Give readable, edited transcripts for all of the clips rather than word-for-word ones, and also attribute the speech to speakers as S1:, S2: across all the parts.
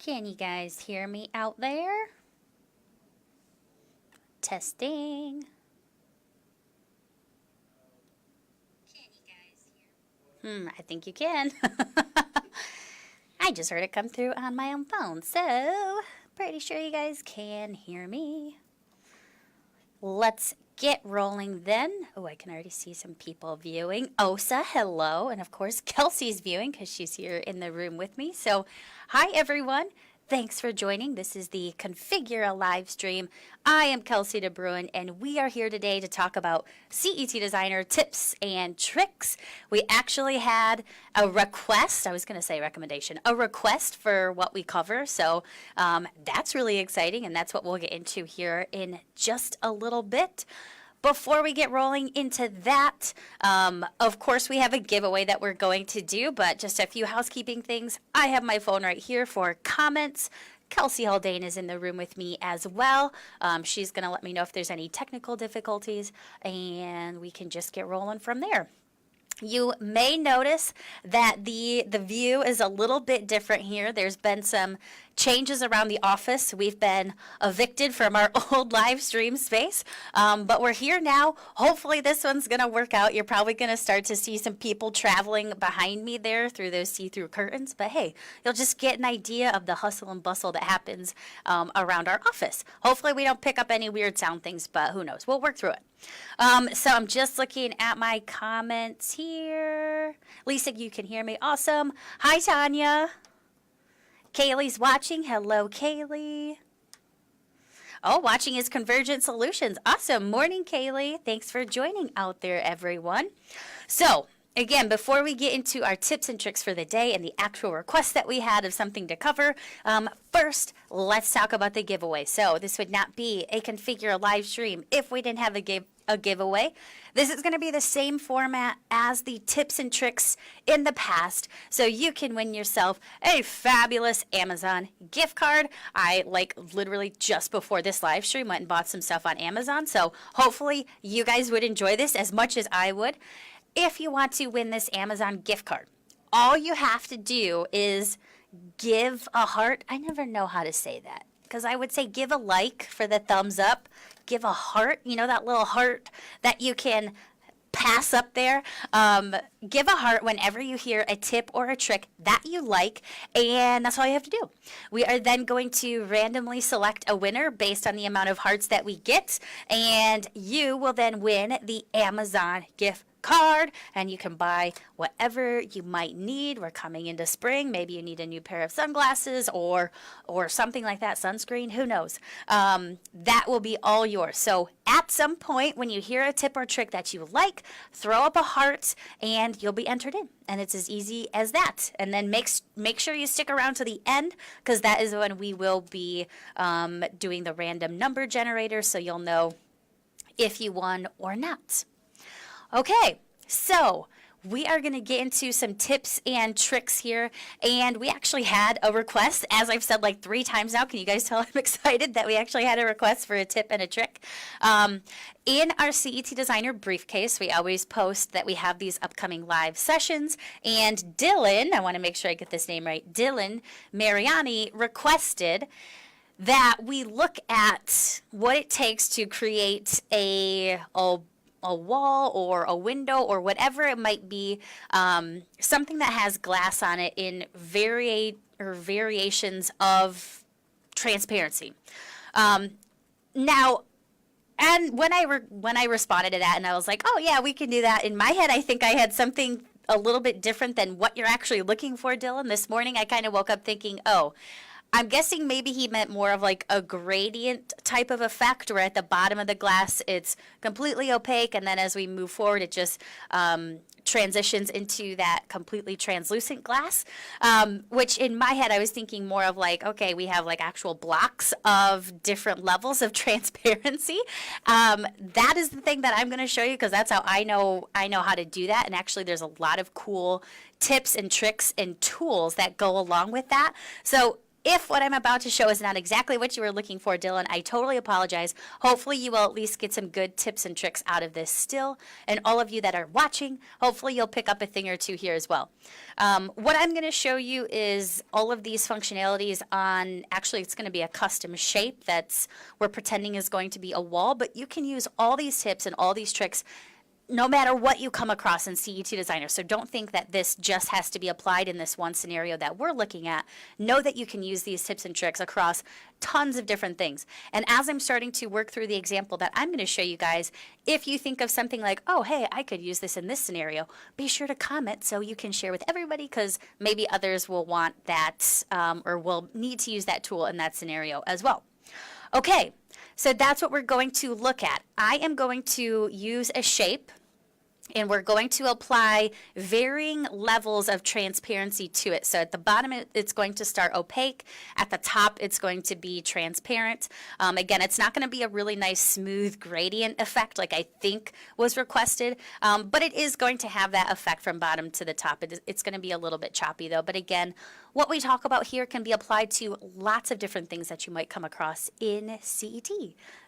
S1: Can you guys hear me out there? Testing. I think you can. I just heard it come through on my own phone, so pretty sure you guys can hear me. Let's get rolling then. Oh, I can already see some people viewing. Osa, hello. And of course, Kelsey's viewing because she's here in the room with me. So, hi everyone. Thanks for joining. This is the Configura live stream. I am Kelsey DeBruin, and we are here today to talk about CET Designer tips and tricks. We actually had a request, I was going to say recommendation, a request for what we cover. So that's really exciting, and that's what we'll get into here in just a little bit. Before we get rolling into that, of course, we have a giveaway that we're going to do, but just a few housekeeping things. I have my phone right here for comments. Kelsey Haldane is in the room with me as well. She's going to let me know if there's any technical difficulties, and we can just get rolling from there. You may notice that the view is a little bit different here. There's been some changes around the office. We've been evicted from our old live stream space, but we're here now. Hopefully this one's going to work out. You're probably going to start to see some people traveling behind me there through those see-through curtains, but hey, you'll just get an idea of the hustle and bustle that happens around our office. Hopefully we don't pick up any weird sound things, but who knows? We'll work through it. So I'm just looking at my comments here. Lisa, you can hear me. Awesome. Hi, Tanya. Kaylee's watching. Hello, Kaylee. Oh, watching is Convergent Solutions. Awesome. Morning, Kaylee. Thanks for joining out there, everyone. So, again, before we get into our tips and tricks for the day and the actual request that we had of something to cover, first, let's talk about the giveaway. So this would not be a Configura live stream if we didn't have a giveaway. This is going to be the same format as the tips and tricks in the past, so you can win yourself a fabulous Amazon gift card. I literally just before this live stream went and bought some stuff on Amazon, so hopefully you guys would enjoy this as much as I would. If you want to win this Amazon gift card, all you have to do is give a heart. I never know how to say that because I would say give a like for the thumbs up. Give a heart, you know, that little heart that you can pass up there. Give a heart whenever you hear a tip or a trick that you like, and that's all you have to do. We are then going to randomly select a winner based on the amount of hearts that we get, and you will then win the Amazon gift card, and you can buy whatever you might need. We're coming into spring. Maybe you need a new pair of sunglasses or something like that, sunscreen, who knows. That will be all yours. So at some point when you hear a tip or trick that you like, throw up a heart and you'll be entered in. And it's as easy as that. And then make sure you stick around to the end, because that is when we will be doing the random number generator, so you'll know if you won or not. Okay, so we are going to get into some tips and tricks here, and we actually had a request, as I've said like 3 times now. Can you guys tell I'm excited that we actually had a request for a tip and a trick? In our CET Designer briefcase, we always post that we have these upcoming live sessions, and Dylan, I want to make sure I get this name right, Dylan Mariani requested that we look at what it takes to create a wall or a window or whatever it might be, something that has glass on it in variations of transparency. Now, and when I responded to that and I was like, oh yeah, we can do that. In my head, I think I had something a little bit different than what you're actually looking for, Dylan. This morning, I kind of woke up thinking, oh, I'm guessing maybe he meant more of like a gradient type of effect, where at the bottom of the glass it's completely opaque, and then as we move forward it just transitions into that completely translucent glass, which in my head I was thinking more of like, okay, we have like actual blocks of different levels of transparency. That is the thing that I'm going to show you, because that's how I know how to do that, and actually there's a lot of cool tips and tricks and tools that go along with that. So If what I'm about to show is not exactly what you were looking for, Dylan, I totally apologize. Hopefully you will at least get some good tips and tricks out of this still. And all of you that are watching, hopefully you'll pick up a thing or two here as well. What I'm going to show you is all of these functionalities on, actually it's going to be a custom shape that's we're pretending is going to be a wall, but you can use all these tips and all these tricks no matter what you come across in CET Designer. So don't think that this just has to be applied in this one scenario that we're looking at. Know that you can use these tips and tricks across tons of different things. And as I'm starting to work through the example that I'm going to show you guys, if you think of something like, oh, hey, I could use this in this scenario, be sure to comment so you can share with everybody, because maybe others will want that or will need to use that tool in that scenario as well. Okay, so that's what we're going to look at. I am going to use a shape, and we're going to apply varying levels of transparency to it. So at the bottom, it's going to start opaque. At the top, it's going to be transparent. Again, it's not going to be a really nice smooth gradient effect like I think was requested, but it is going to have that effect from bottom to the top. It's going to be a little bit choppy though. But again, what we talk about here can be applied to lots of different things that you might come across in CET.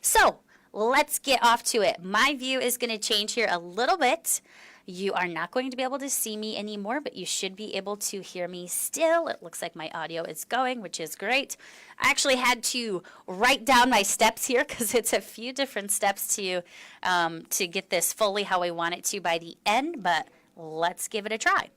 S1: So let's get off to it. My view is going to change here a little bit. You are not going to be able to see me anymore, but you should be able to hear me still. It looks like my audio is going, which is great. I actually had to write down my steps here because it's a few different steps to get this fully how I want it to by the end, but let's give it a try.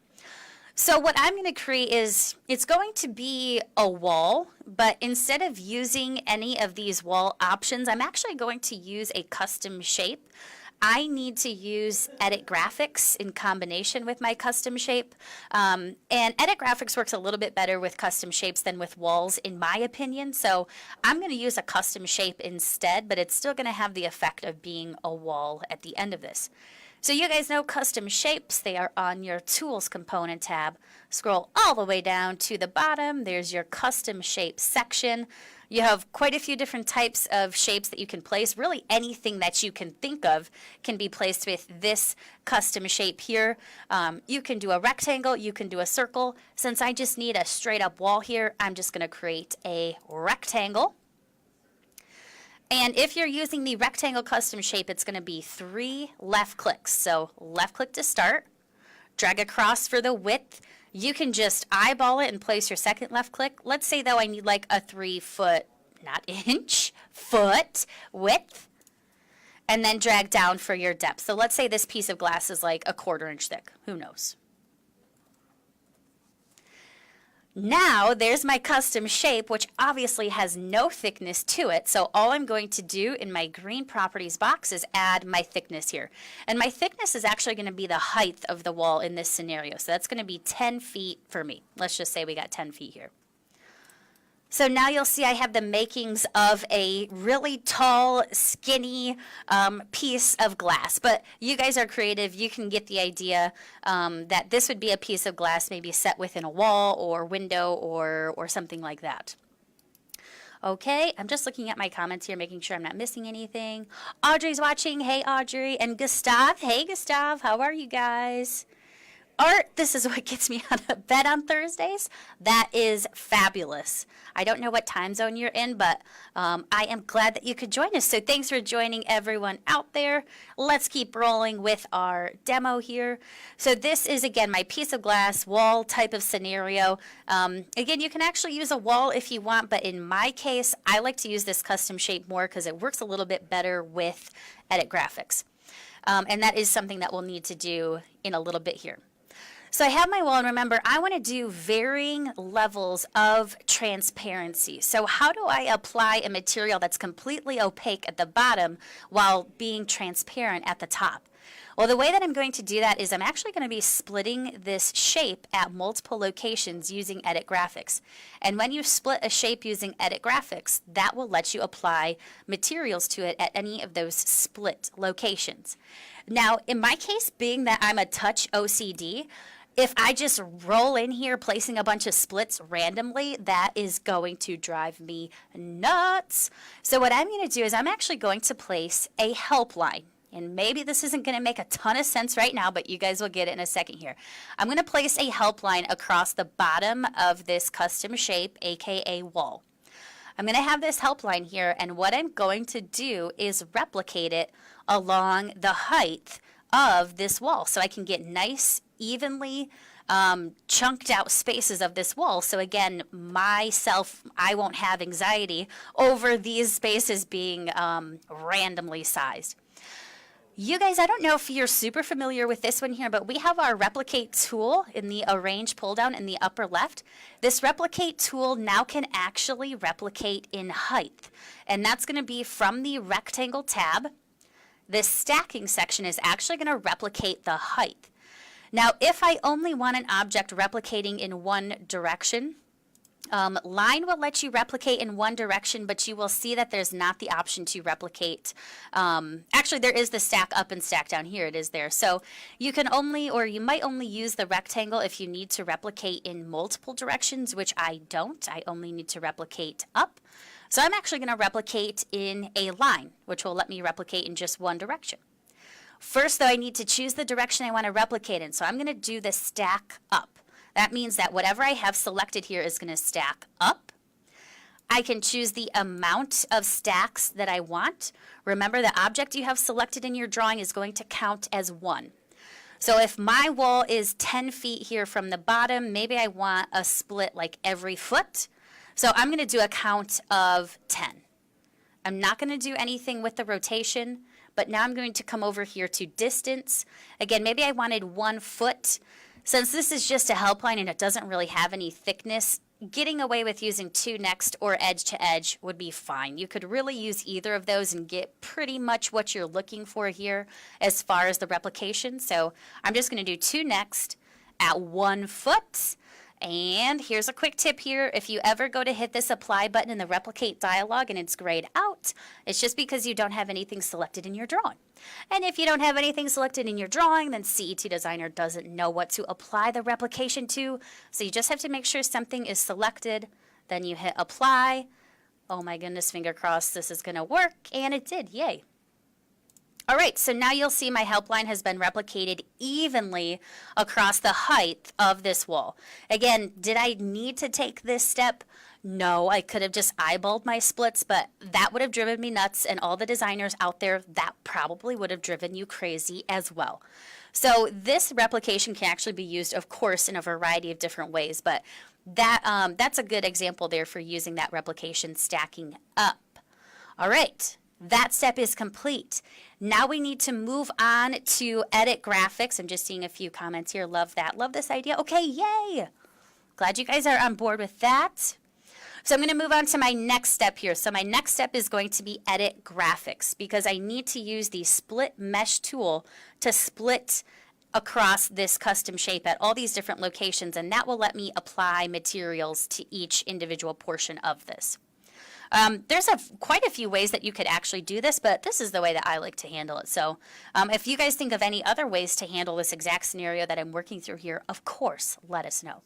S1: So what I'm going to create is, it's going to be a wall, but instead of using any of these wall options, I'm actually going to use a custom shape. I need to use Edit Graphics in combination with my custom shape. And Edit Graphics works a little bit better with custom shapes than with walls, in my opinion. So I'm going to use a custom shape instead, but it's still going to have the effect of being a wall at the end of this. So you guys know custom shapes, they are on your Tools component tab. Scroll all the way down to the bottom, there's your custom shape section. You have quite a few different types of shapes that you can place. Really anything that you can think of can be placed with this custom shape here. You can do a rectangle, you can do a circle. Since I just need a straight up wall here, I'm just going to create a rectangle. And if you're using the rectangle custom shape, it's going to be 3 left clicks. So left click to start, drag across for the width. You can just eyeball it and place your second left click. Let's say though I need like a 3 foot, not inch, foot width, and then drag down for your depth. So let's say this piece of glass is like a 1/4 inch thick. Who knows? Now there's my custom shape, which obviously has no thickness to it. So all I'm going to do in my green properties box is add my thickness here. And my thickness is actually going to be the height of the wall in this scenario. So that's going to be 10 feet for me. Let's just say we got 10 feet here. So now you'll see I have the makings of a really tall, skinny piece of glass. But you guys are creative. You can get the idea that this would be a piece of glass maybe set within a wall or window or something like that. Okay, I'm just looking at my comments here, making sure I'm not missing anything. Audrey's watching. Hey, Audrey. And Gustav. Hey, Gustav. How are you guys? Art, this is what gets me out of bed on Thursdays. That is fabulous. I don't know what time zone you're in, but I am glad that you could join us. So thanks for joining everyone out there. Let's keep rolling with our demo here. So this is, again, my piece of glass wall type of scenario. Again, you can actually use a wall if you want, but in my case, I like to use this custom shape more because it works a little bit better with Edit Graphics. And that is something that we'll need to do in a little bit here. So I have my wall, and remember, I want to do varying levels of transparency. So how do I apply a material that's completely opaque at the bottom while being transparent at the top? Well, the way that I'm going to do that is I'm actually going to be splitting this shape at multiple locations using Edit Graphics. And when you split a shape using Edit Graphics, that will let you apply materials to it at any of those split locations. Now, in my case, being that I'm a touch OCD, if I just roll in here placing a bunch of splits randomly, that is going to drive me nuts. So what I'm going to do is I'm actually going to place a help line. and maybe this isn't going to make a ton of sense right now, but you guys will get it in a second here. I'm going to place a help line across the bottom of this custom shape, aka wall. I'm going to have this help line here, and what I'm going to do is replicate it along the height of this wall so I can get nice, evenly chunked out spaces of this wall. So again, I won't have anxiety over these spaces being randomly sized. You guys, I don't know if you're super familiar with this one here, but we have our replicate tool in the arrange pull down in the upper left. This replicate tool now can actually replicate in height, and that's going to be from the rectangle tab. This stacking section is actually going to replicate the height. Now, if I only want an object replicating in one direction, line will let you replicate in one direction, but you will see that there's not the option to replicate. Actually, there is the stack up and stack down here. It is there. So you can only, or you might only use the rectangle if you need to replicate in multiple directions, which I don't. I only need to replicate up. So I'm actually going to replicate in a line, which will let me replicate in just one direction. First, though, I need to choose the direction I want to replicate in. So I'm going to do the stack up. That means that whatever I have selected here is going to stack up. I can choose the amount of stacks that I want. Remember, the object you have selected in your drawing is going to count as one. So if my wall is 10 feet here from the bottom, maybe I want a split like every foot. So I'm going to do a count of 10. I'm not going to do anything with the rotation, but now I'm going to come over here to distance. Again, maybe I wanted 1 foot. Since this is just a help line and it doesn't really have any thickness, getting away with using 2 next or edge to edge would be fine. You could really use either of those and get pretty much what you're looking for here as far as the replication. So I'm just going to do 2 next at 1 foot. And here's a quick tip here. If you ever go to hit this apply button in the replicate dialog and it's grayed out, it's just because you don't have anything selected in your drawing. And if you don't have anything selected in your drawing, then CET Designer doesn't know what to apply the replication to. So you just have to make sure something is selected. Then you hit apply. Oh my goodness, finger crossed this is going to work. And it did. Yay. All right, so now you'll see my help line has been replicated evenly across the height of this wall. Again, did I need to take this step? No, I could have just eyeballed my splits, but that would have driven me nuts, and all the designers out there, that probably would have driven you crazy as well. So this replication can actually be used, of course, in a variety of different ways, but that's a good example there for using that replication stacking up. All right. That step is complete. Now we need to move on to edit graphics. I'm just seeing a few comments here. Love that. Love this idea. Okay, yay. Glad you guys are on board with that. So I'm going to move on to my next step here. So my next step is going to be edit graphics because I need to use the split mesh tool to split across this custom shape at all these different locations, and that will let me apply materials to each individual portion of this. There's quite a few ways that you could actually do this, but this is the way that I like to handle it. So if you guys think of any other ways to handle this exact scenario that I'm working through here, of course, let us know.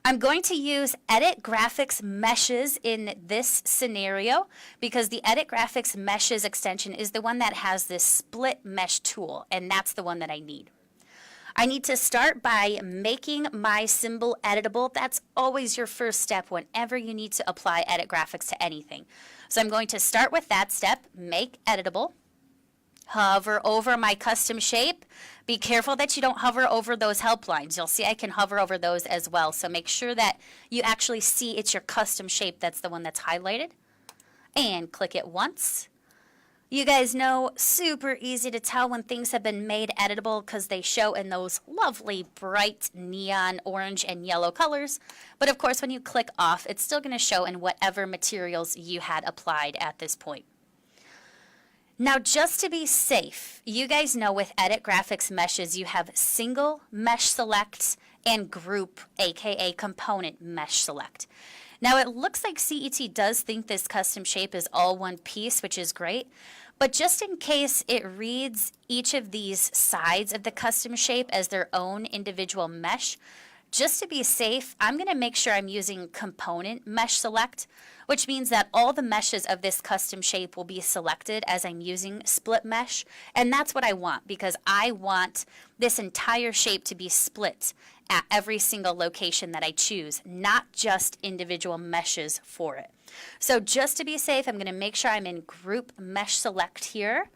S1: I'm going to use Edit Graphics Meshes in this scenario because the Edit Graphics Meshes extension is the one that has this split mesh tool, and that's the one that I need. I need to start by making my symbol editable. That's always your first step whenever you need to apply edit graphics to anything. So I'm going to start with that step, make editable. Hover over my custom shape. Be careful that you don't hover over those help lines. You'll see I can hover over those as well. So make sure that you actually see it's your custom shape. That's the one that's highlighted. And click it once. You guys know, super easy to tell when things have been made editable because they show in those lovely bright neon orange and yellow colors. But of course, when you click off, it's still going to show in whatever materials you had applied at this point. Now, just to be safe, you guys know with Edit Graphics Meshes, you have Single Mesh Select and Group, aka Component Mesh Select. Now, it looks like CET does think this custom shape is all one piece, which is great. But just in case it reads each of these sides of the custom shape as their own individual mesh, Just to be safe, I'm going to make sure I'm using component mesh select, which means that all the meshes of this custom shape will be selected as I'm using split mesh. And that's what I want, because I want this entire shape to be split at every single location that I choose, not just individual meshes for it. So just to be safe, I'm going to make sure I'm in group mesh select here.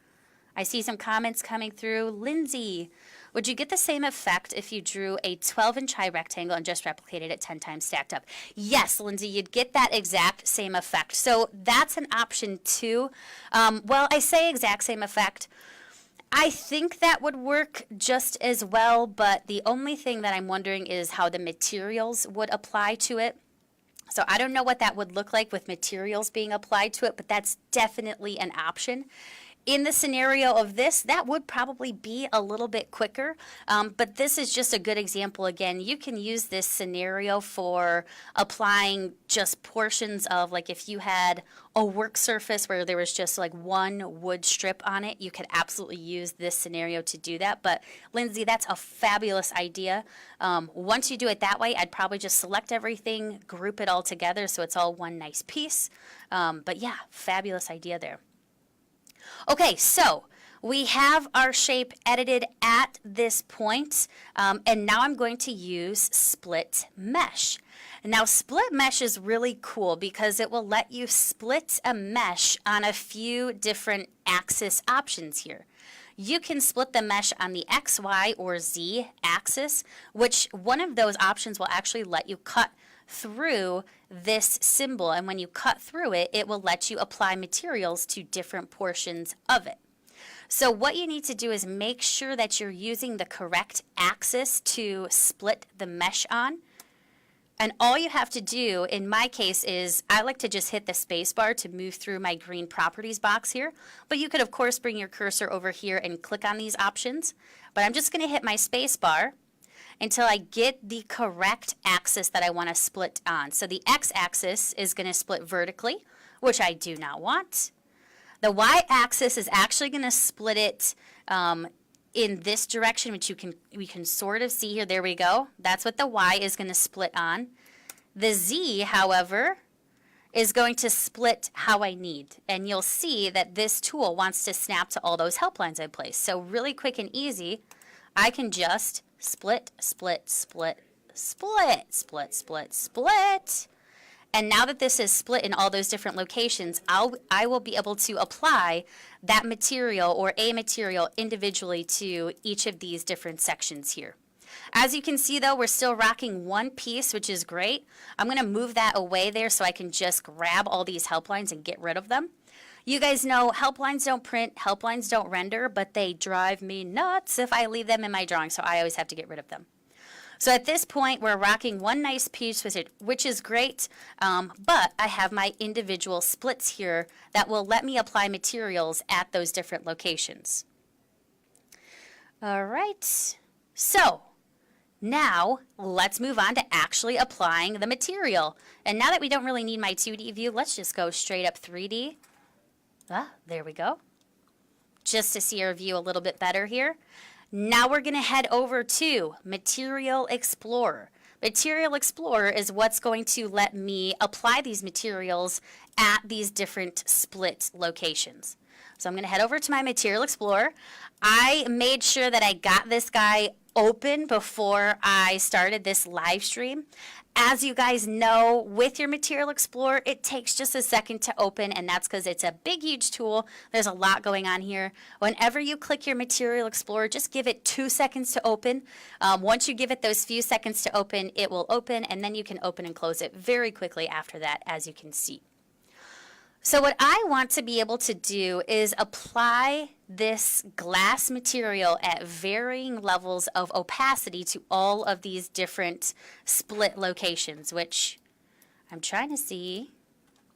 S1: I see some comments coming through. Lindsay, would you get the same effect if you drew a 12-inch high rectangle and just replicated it 10 times stacked up? Yes, Lindsay, you'd get that exact same effect. So that's an option too. Well, I say exact same effect. I think that would work just as well, but the only thing that I'm wondering is how the materials would apply to it. So I don't know what that would look like with materials being applied to it, but that's definitely an option. In the scenario of this, that would probably be a little bit quicker, but this is just a good example. Again, you can use this scenario for applying just portions of, like if you had a work surface where there was just like one wood strip on it, you could absolutely use this scenario to do that. But Lindsay, that's a fabulous idea. Once you do it that way, I'd probably just select everything, group it all together so it's all one nice piece. But yeah, fabulous idea there. Okay, so we have our shape edited at this point, and now I'm going to use split mesh. Now, split mesh is really cool because it will let you split a mesh on a few different axis options here. You can split the mesh on the X, Y, or Z axis, which one of those options will actually let you cut through this symbol, and when you cut through it, it will let you apply materials to different portions of it. So what you need to do is make sure that you're using the correct axis to split the mesh on. And all you have to do, in my case, is I like to just hit the space bar to move through my green properties box here. But you could, of course, bring your cursor over here and click on these options. But I'm just going to hit my space bar until I get the correct axis that I want to split on. So the x-axis is going to split vertically, which I do not want. The y-axis is actually going to split it in this direction, which we can sort of see here. There we go. That's what the y is going to split on. The z, however, is going to split how I need. And you'll see that this tool wants to snap to all those help lines I placed. So really quick and easy, I can just split, split, split, split, split, split, split. And now that this is split in all those different locations, I will be able to apply that material or a material individually to each of these different sections here. As you can see, though, we're still rocking one piece, which is great. I'm going to move that away there so I can just grab all these help lines and get rid of them. You guys know help lines don't print, help lines don't render, but they drive me nuts if I leave them in my drawing, so I always have to get rid of them. So at this point, we're rocking one nice piece, which is great, but I have my individual splits here that will let me apply materials at those different locations. All right, so now let's move on to actually applying the material. And now that we don't really need my 2D view, let's just go straight up 3D. There we go. Just to see our view a little bit better here. Now we're going to head over to Material Explorer. Material Explorer is what's going to let me apply these materials at these different split locations. So I'm going to head over to my Material Explorer. I made sure that I got this guy open before I started this live stream. As you guys know, with your Material Explorer, it takes just a second to open, and that's because it's a big, huge tool. There's a lot going on here. Whenever you click your Material Explorer, just give it 2 seconds to open. Once you give it those few seconds to open, it will open, and then you can open and close it very quickly after that, as you can see. So what I want to be able to do is apply this glass material at varying levels of opacity to all of these different split locations, which I'm trying to see.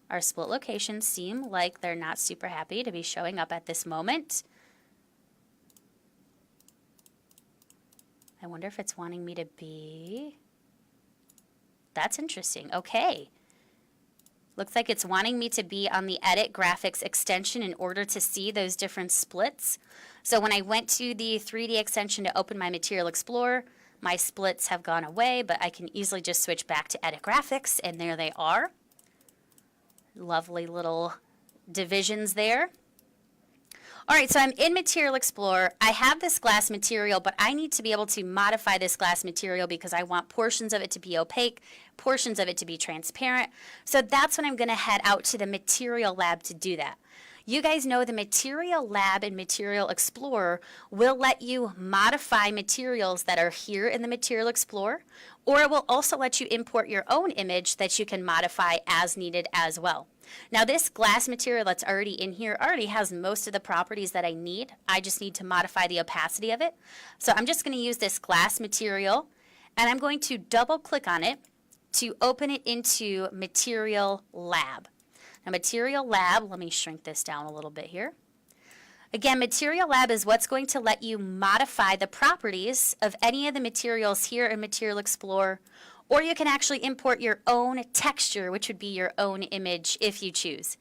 S1: Our split locations seem like they're not super happy to be showing up at this moment. I wonder if it's wanting me to be... That's interesting. Okay. Looks like it's wanting me to be on the Edit Graphics extension in order to see those different splits. So when I went to the 3D extension to open my Material Explorer, My splits have gone away, but I can easily just switch back to Edit Graphics, and there they are. Lovely little divisions there. All right, so I'm in Material Explorer. I have this glass material, but I need to be able to modify this glass material because I want portions of it to be opaque, portions of it to be transparent. So that's when I'm going to head out to the Material Lab to do that. You guys know the Material Lab and Material Explorer will let you modify materials that are here in the Material Explorer, or it will also let you import your own image that you can modify as needed as well. Now this glass material that's already in here already has most of the properties that I need. I just need to modify the opacity of it. So I'm just going to use this glass material, and I'm going to double click on it to open it into Material Lab. Now Material Lab, let me shrink this down a little bit here. Again, Material Lab is what's going to let you modify the properties of any of the materials here in Material Explorer, or you can actually import your own texture, which would be your own image if you choose.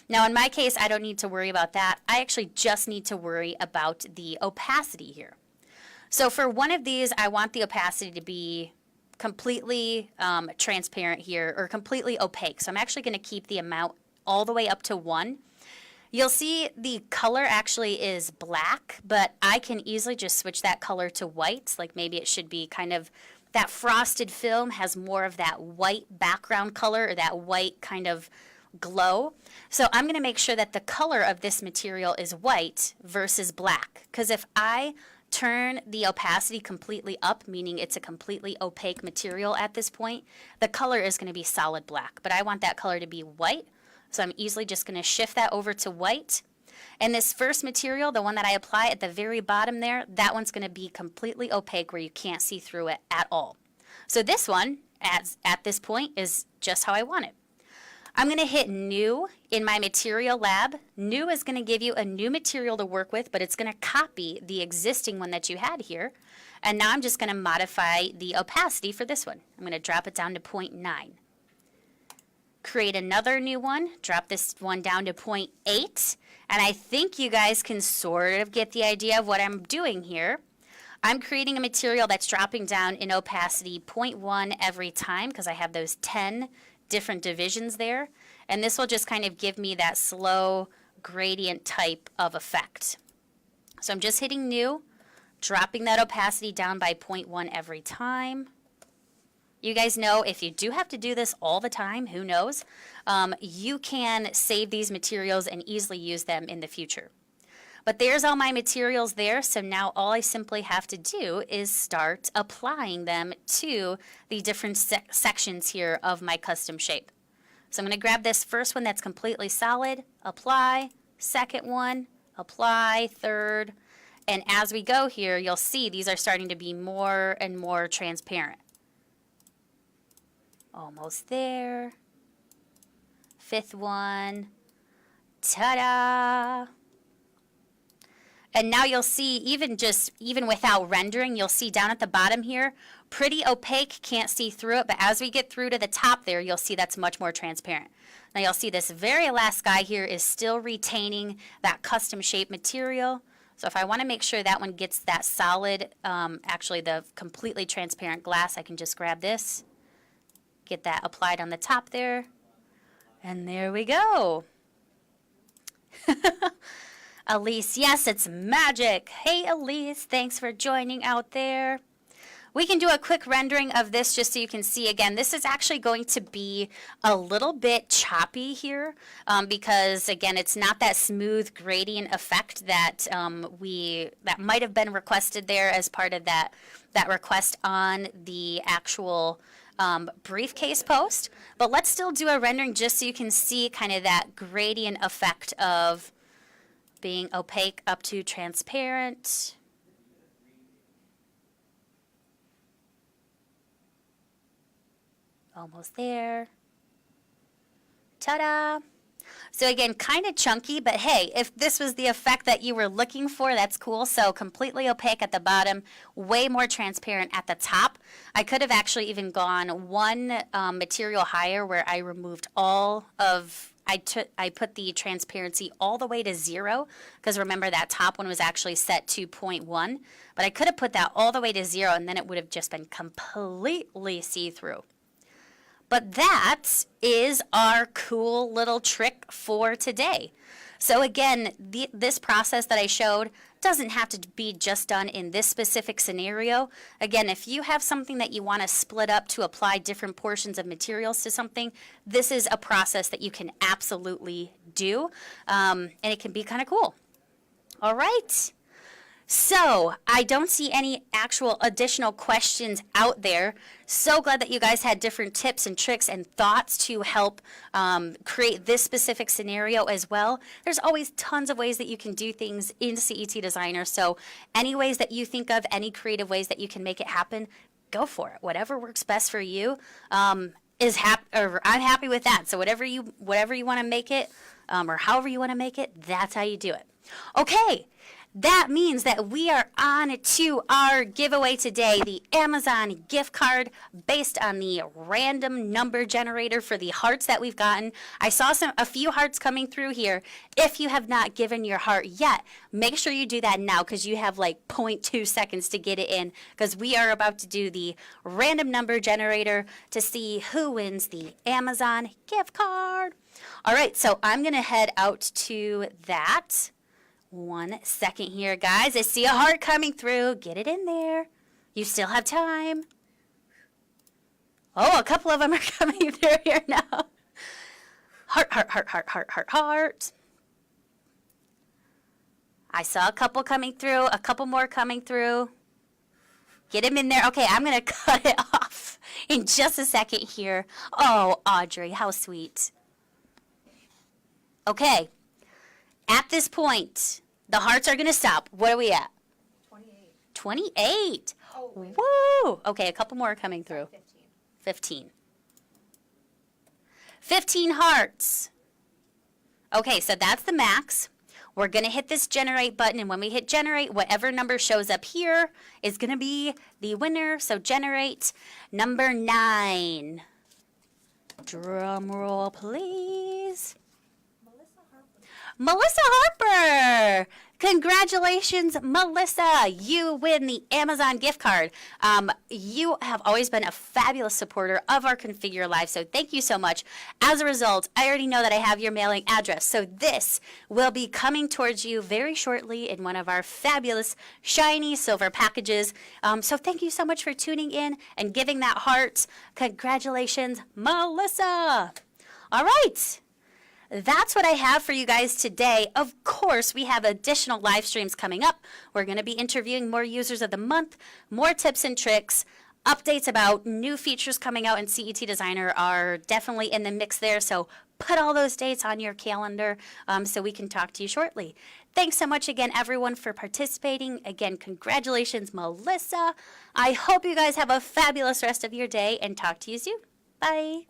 S1: Now in my case, I don't need to worry about that. I actually just need to worry about the opacity here. So for one of these, I want the opacity to be completely transparent here, or completely opaque. So I'm actually going to keep the amount all the way up to 1. You'll see the color actually is black, but I can easily just switch that color to white. Like maybe it should be kind of, that frosted film has more of that white background color, or that white kind of glow. So I'm going to make sure that the color of this material is white versus black, because if I turn the opacity completely up, meaning it's a completely opaque material at this point, the color is going to be solid black, but I want that color to be white. So I'm easily just going to shift that over to white. And this first material, the one that I apply at the very bottom there, that one's going to be completely opaque where you can't see through it at all. So this one, at this point, is just how I want it. I'm going to hit New in my Material Lab. New is going to give you a new material to work with, but it's going to copy the existing one that you had here. And now I'm just going to modify the opacity for this one. I'm going to drop it down to 0.9. Create another new one, drop this one down to 0.8, and I think you guys can sort of get the idea of what I'm doing here. I'm creating a material that's dropping down in opacity 0.1 every time because I have those 10 different divisions there, and this will just kind of give me that slow gradient type of effect. So I'm just hitting New, dropping that opacity down by 0.1 every time. You guys know if you do have to do this all the time, who knows, you can save these materials and easily use them in the future. But there's all my materials there, so now all I simply have to do is start applying them to the different sections here of my custom shape. So I'm going to grab this first one that's completely solid, apply, second one, apply, third, and as we go here, you'll see these are starting to be more and more transparent. Almost there. Fifth one. Ta-da! And now you'll see, even without rendering, you'll see down at the bottom here, pretty opaque, can't see through it, but as we get through to the top there, you'll see that's much more transparent. Now you'll see this very last guy here is still retaining that custom shape material. So if I want to make sure that one gets that solid, actually the completely transparent glass, I can just grab this. Get that applied on the top there. And there we go. Elise, yes, it's magic. Hey, Elise, thanks for joining out there. We can do a quick rendering of this just so you can see. Again, this is actually going to be a little bit choppy here because, again, it's not that smooth gradient effect that that might have been requested there as part of that request on the actual briefcase post, but let's still do a rendering just so you can see kind of that gradient effect of being opaque up to transparent. Almost there. Ta-da! So again, kind of chunky, but hey, if this was the effect that you were looking for, that's cool. So completely opaque at the bottom, way more transparent at the top. I could have actually even gone one material higher where I removed all of, I put the transparency all the way to 0, because remember that top one was actually set to 0.1, but I could have put that all the way to 0 and then it would have just been completely see-through. But that is our cool little trick for today. So again, this process that I showed doesn't have to be just done in this specific scenario. Again, if you have something that you want to split up to apply different portions of materials to something, this is a process that you can absolutely do, and it can be kind of cool. All right. So I don't see any actual additional questions out there. So glad that you guys had different tips and tricks and thoughts to help create this specific scenario as well. There's always tons of ways that you can do things in CET Designer. So any ways that you think of, any creative ways that you can make it happen, go for it. Whatever works best for you I'm happy with that. So whatever you want to make it, or however you want to make it, that's how you do it. Okay. That means that we are on to our giveaway today, the Amazon gift card based on the random number generator for the hearts that we've gotten. I saw a few hearts coming through here. If you have not given your heart yet, make sure you do that now, because you have like 0.2 seconds to get it in, because we are about to do the random number generator to see who wins the Amazon gift card. All right, so I'm going to head out to that. 1 second here, guys. I see a heart coming through. Get it in there. You still have time. Oh, a couple of them are coming through here now. Heart, heart, heart, heart, heart, heart, heart. I saw a couple coming through, a couple more coming through. Get him in there. Okay, I'm going to cut it off in just a second here. Oh, Audrey, how sweet. Okay. At this point, the hearts are going to stop. What are we at?
S2: 28.
S1: 28.
S2: Oh, wait.
S1: Woo! Okay, a couple more are coming through. 15. 15 hearts. Okay, so that's the max. We're going to hit this generate button, and when we hit generate, whatever number shows up here is going to be the winner. So generate number 9. Drum roll, please. Melissa Harper! Congratulations, Melissa! You win the Amazon gift card. You have always been a fabulous supporter of our Configura Live, so thank you so much. As a result, I already know that I have your mailing address, so this will be coming towards you very shortly in one of our fabulous shiny silver packages. So thank you so much for tuning in and giving that heart. Congratulations, Melissa! All right. That's what I have for you guys today. Of course, we have additional live streams coming up. We're going to be interviewing more users of the month, more tips and tricks, updates about new features coming out in CET Designer are definitely in the mix there. So put all those dates on your calendar so we can talk to you shortly. Thanks so much again, everyone, for participating. Again, congratulations, Melissa. I hope you guys have a fabulous rest of your day and talk to you soon. Bye.